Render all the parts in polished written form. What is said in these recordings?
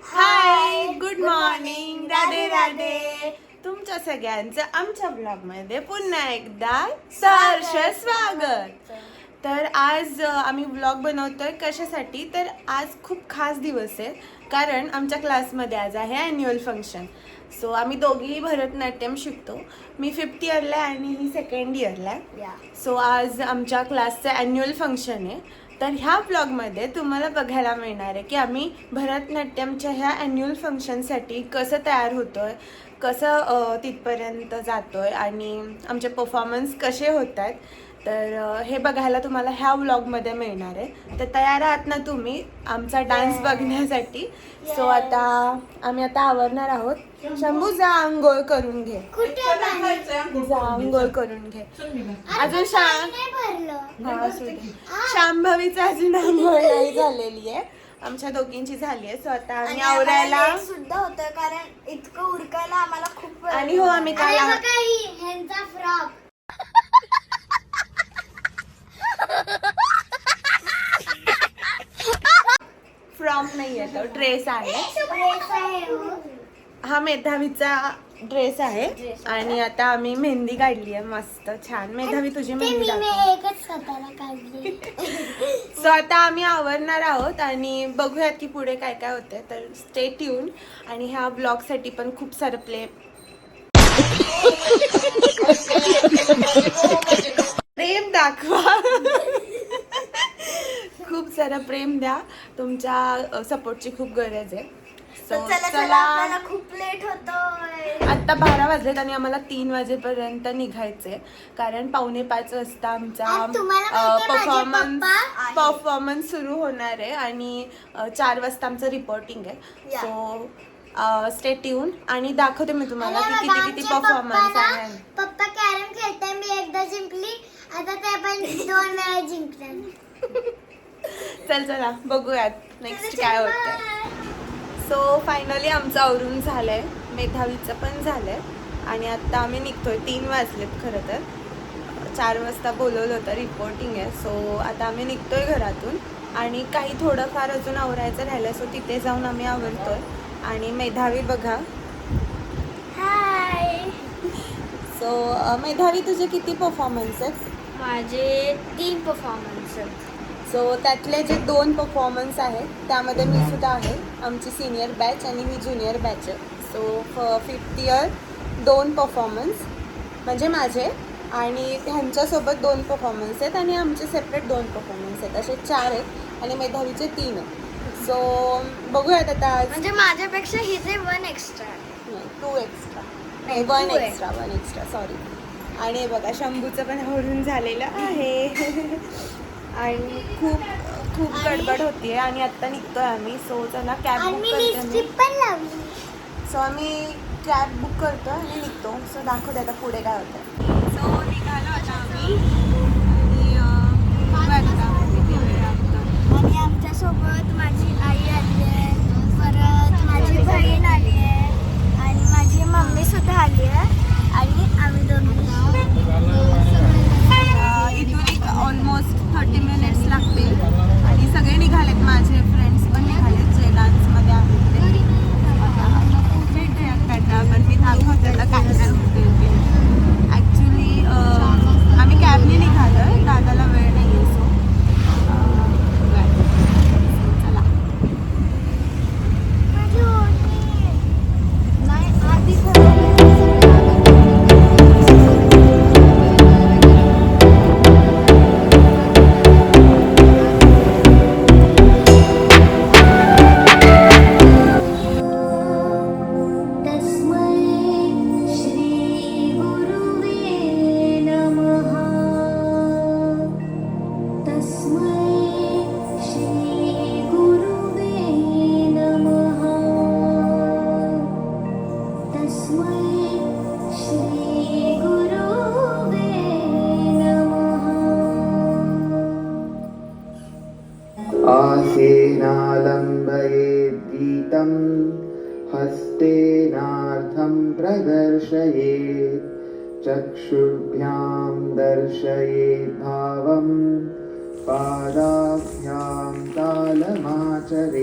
हाय, good morning, Radhe Radhe. तुमच्या सगळ्यांचं आमच्या ब्लॉगमध्ये पुन्हा एकदा सहर्ष स्वागत. तर आज आम्ही ब्लॉग बनवतोय कशासाठी, तर आज खूप खास दिवस आहे. कारण आमच्या क्लासमध्ये आज आहे ॲन्युअल फंक्शन. सो आम्ही दोघीही भरतनाट्यम शिकतो. मी 5th इयरला आहे आणि ही 2nd इयरला आहे. सो आज आमच्या क्लासचं ॲन्युअल फंक्शन आहे. तर ह्या ब्लॉगमध्ये तुम्हाला बघायला मिळणार आहे की आम्ही भरतनाट्यमच्या ह्या ॲन्युअल फंक्शनसाठी कसं तयार होतो आहे, कसं तिथपर्यंत जातो आहे आणि आमचे परफॉर्मन्स कसे होत आहेत. तर हे बघायला तुम्हाला ह्या व्लॉगमध्ये मिळणार आहे. तर तयार आहात ना तुम्ही आमचा डान्स बघण्यासाठी? सो आता आम्ही आवरणार आहोत. शंभू, जा आंघोळ करून घे. जा आंघोळ करून घे. अजून शांभवीचं अजून आंघोळ नाही झालेली आहे. आमच्या दोघींची झाली आहे. सो आता आम्ही आवरायला सुद्धा होतं कारण इतकं उरकायला आम्हाला खूप आणि हो आम्ही काय ह्यांचा फ्रॉक फ्रॉम नाही आहे, तो ड्रेस आहे. हा मेधावीचा ड्रेस आहे. आणि आता आम्ही मेहंदी काढली आहे मस्त छान. मेधावी तुझी मेहंदी काढली. सो आता आम्ही आवरणार आहोत आणि बघूयात की पुढे काय काय होते. तर स्टे ट्यून. आणि ह्या ब्लॉगसाठी पण खूप सारं प्रेम दाखवा. खूप सारं प्रेम द्या. तुमच्या सपोर्टची खूप गरज आहे. चला खूप लेट होतोय. आता 12 वाजलेत आणि आम्हाला 3 वाजेपर्यंत निघायचंय. कारण 4:45 वाजता आमचा परफॉर्मन्स सुरू होणार आहे आणि 4 वाजता आमचं रिपोर्टिंग आहे. सो स्टे ट्यून आणि दाखवते मी तुम्हाला की किती किती परफॉर्मन्स आहे. पप्पा कॅरम खेळताय. मी एकदा जिंकली, आता ते पण 2 वेळा जिंकले. चला बघूयात नेक्स्ट काय होतंय. सो फायनली आमचं आवरून झालंय, मेधावीचं पण झालंय आणि आता आम्ही निघतोय. 3 वाजलेत खरं तर. 4 वाजता बोलवलं होतं, रिपोर्टिंग आहे. सो आता आम्ही निघतोय घरातून आणि काही थोडंफार अजून आवरायचं राहिलं. सो तिथे जाऊन आम्ही आवरतोय. आणि मेधावी बघा. हाय. सो मेधावी तुझे किती परफॉर्मन्स आहेत? माझे 3 परफॉर्मन्स आहेत. सो त्यातले जे 2 परफॉर्मन्स आहेत त्यामध्ये मी सुद्धा आहे. आमची सिनियर बॅच आणि ही ज्युनियर बॅच आहे. सो 5th इयर 2 परफॉर्मन्स म्हणजे माझे आणि त्यांच्यासोबत 2 परफॉर्मन्स आहेत आणि आमचे सेपरेट 2 परफॉर्मन्स आहेत. असे 4 आहेत आणि मेधावीचे 3 आहेत. सो बघूयात आता आज. म्हणजे माझ्यापेक्षा हिचे 1 एक्स्ट्रा. 2 एक्स्ट्रा नाही, 1 एक्स्ट्रा सॉरी. आणि बघा शंभूचं पण आवरून झालेलं आहे. आणि खूप खूप गडबड होतीये आणि आत्ता निघतोय आम्ही. सो चला कॅब बुक करतो. सो आम्ही कॅब बुक करतो आणि निघतो. सो दाखवते आता पुढे काय होतं. सो निघालो आता आम्ही आणि किती वेळ लागतो. आणि आमच्यासोबत माझी आई आली आहे, परत माझी बहीण आली आहे आणि माझी मम्मी सुद्धा आली आहे आणि आम्ही दोघी. इथून एक ऑलमोस्ट 30 मिनिट्स लागतील आणि सगळे निघालेत. माझे फ्रेंड्स पण निघालेत जे डान्समध्ये आहेत ते. पण मी दाखवते काय काय होते. ॲक्च्युली आम्ही कॅबने निघालो आहे, दादाला वेळ नाही आहे. सो चला. आसेनालम्बयेद्गीतं हस्तेनार्थं प्रदर्शयेत् चक्षुर्भ्यां दर्शयेद्भावं पादाभ्यां तालमाचरेत्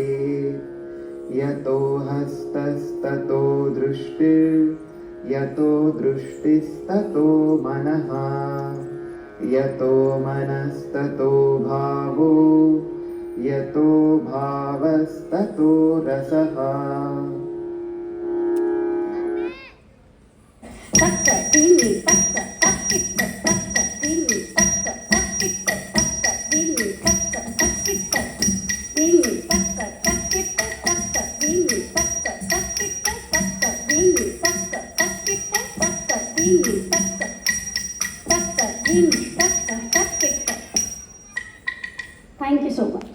यतो हस्तस्ततो दृष्टिर्यतो दृष्टिस्ततो मनः यतो मनस्ततो भावो यतो भावस्ततो रसः थँक्यू सो मच.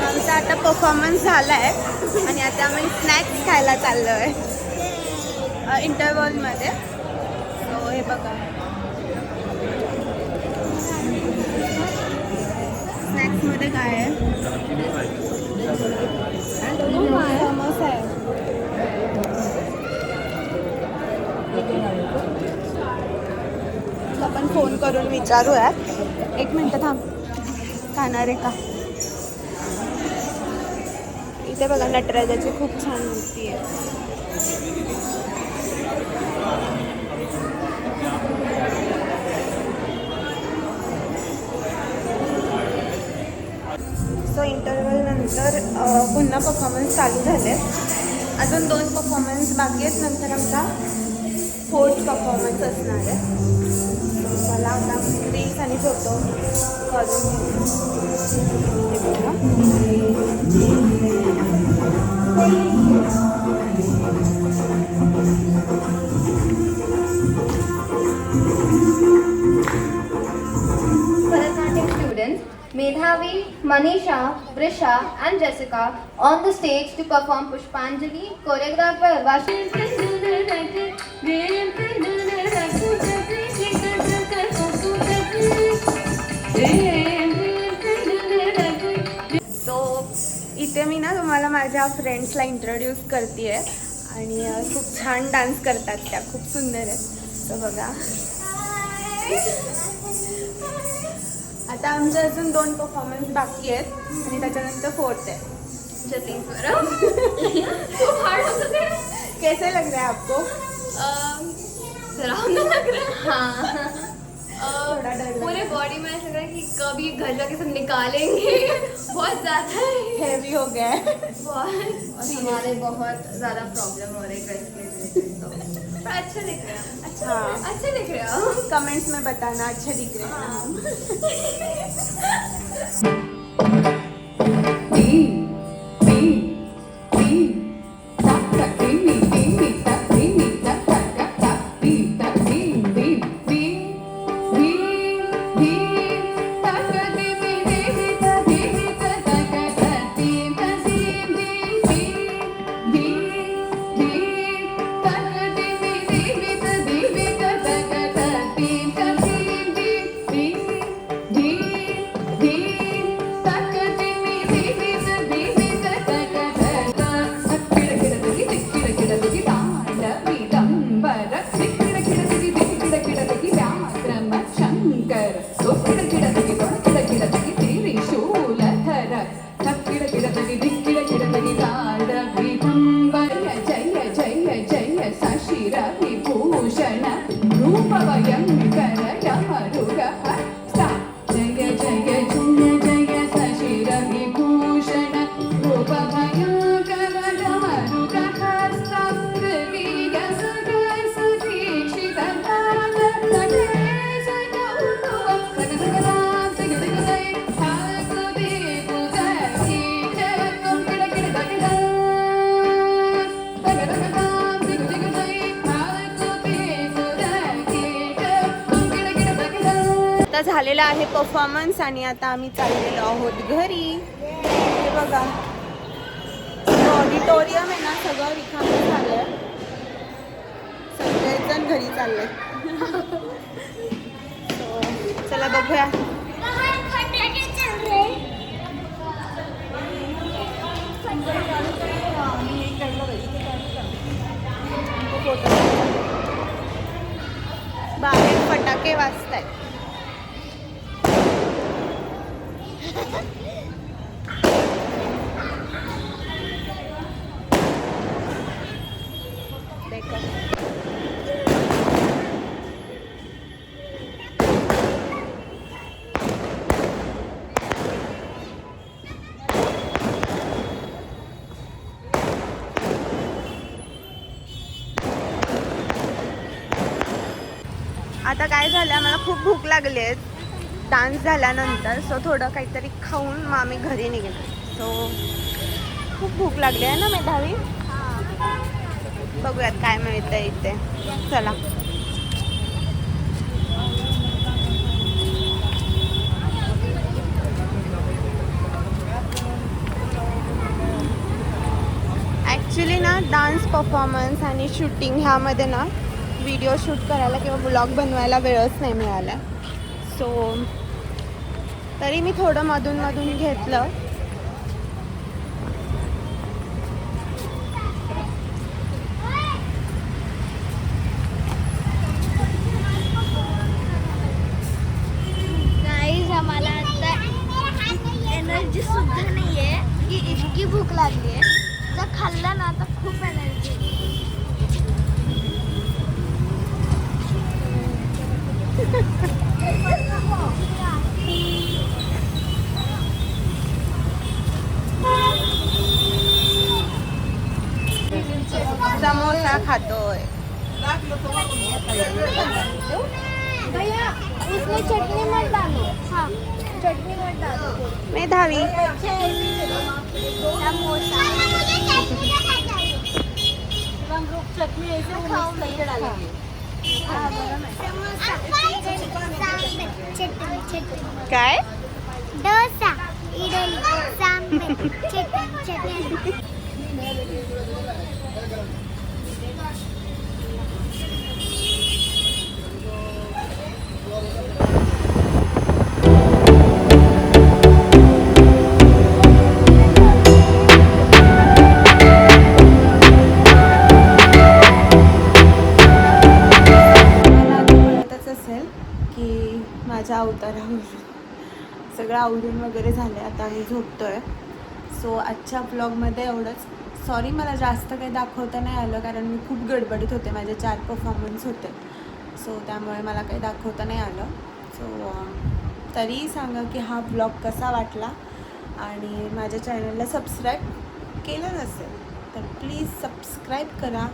आमचा आता परफॉर्मन्स झाला आहे आणि आता आम्ही स्नॅक्स खायला चाललो आहे इंटरवलमध्ये. सो हे बघा स्नॅक्समध्ये काय आहे. समोसा आहे. आपण फोन करून विचारूयात. एक मिनटं थांब. खाणार आहे का. इथे बघा नटराजाची खूप छान मूर्ती आहे. सो इंटरव्हल नंतर पुन्हा परफॉर्मन्स चालू झाले. अजून 2 परफॉर्मन्स बाकी आहेत. नंतर आमचा 4th परफॉर्मन्स असणार आहे. मला आता रील्स आणि फोटो करून Bharatanatyam students Medhavi, Manisha, Brisha and Jessica on the stage to perform Pushpanjali, choreographer Vashi. So इथे मी ना तुम्हाला माझ्या फ्रेंड्सला इंट्रोड्यूस करते आहे आणि खूप छान डान्स करतात त्या. खूप सुंदर आहे. सो बघा आता आमचे अजून 2 परफॉर्मन्स बाकी आहेत आणि त्याच्यानंतर 4th आहे. कैसे लग रहा है आपको. डरावना लग रहा है. हाँ. थोड़ा डर लग पूरे बॉडी में ऐसा लग रहा है कि कभी घर जाके सब निकालेंगे. बहुत ज़्यादा हैवी हो गया है. बहुत और हमारे बहुत ज़्यादा प्रॉब्लम हो रही है इसके रिलेटेड. तो पर अच्छा दिख रहा है. हाँ. अच्छा दिख रहा है. कमेंट्स में बताना अच्छे दिख रहे हैं हम. आता झालेला आहे परफॉर्मन्स आणि आता आम्ही चाललेलो आहोत घरी. हे बघा ऑडिटोरियम आहे ना सगळं रिकामं झालंय. सगळेजण घरी चालले. चला बघूया. बाहेर फटाके वाजतायत. आता काय झालं, मला खूप भूक लागली आहे डान्स झाल्यानंतर. सो थोडं काहीतरी खाऊन मग आम्ही घरी निघेलो. सो खूप भूक लागली आहे ना मेधावी. बघूयात काय मिळतं इथे. चला. ॲक्च्युली ना डान्स परफॉर्मन्स आणि शूटिंग ह्यामध्ये ना व्हिडिओ शूट करायला किंवा ब्लॉग बनवायला वेळच नाही मिळाला. सो तरी मी थोडं मधून मधून घेतलं. गाईज आम्हाला आता एनर्जी सुद्धा नाही आहे की इतकी भूक लागली आहे. जर खाल्लं ना तर खूप एनर्जी. समोसा खातोय. भैया उसमें चटनी मत डालो. हाँ चटनी मत डालो. मेधावी समोसा. चटनी ऐसे खाओ करके डालेंगे. काय डोसा, इडली, सांबर, चटणी. असेल की माझ्या अवतारावर सगळं आवरून वगैरे झालं. आता आम्ही झोपतोय. सो आजच्या ब्लॉगमध्ये एवढंच. सॉरी मला जास्त काही दाखवता नाही आलं कारण मी खूप गडबडीत होते. माझे 4 परफॉर्मन्स होते. सो त्यामुळे मला काही दाखवता नाही आलं. सो तरी सांगा की हा ब्लॉग कसा वाटला आणि माझ्या चॅनलला सबस्क्राईब केलं नसेल तर प्लीज सबस्क्राईब करा,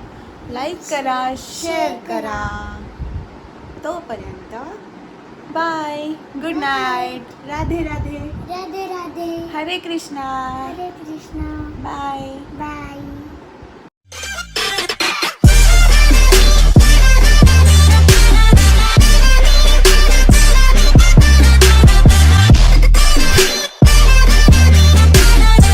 लाईक करा, शेअर करा. तोपर्यंत bye, good night, Radhe Radhe, Radhe Radhe. Hare Krishna, हरे कृष्णा. बाय. बाय.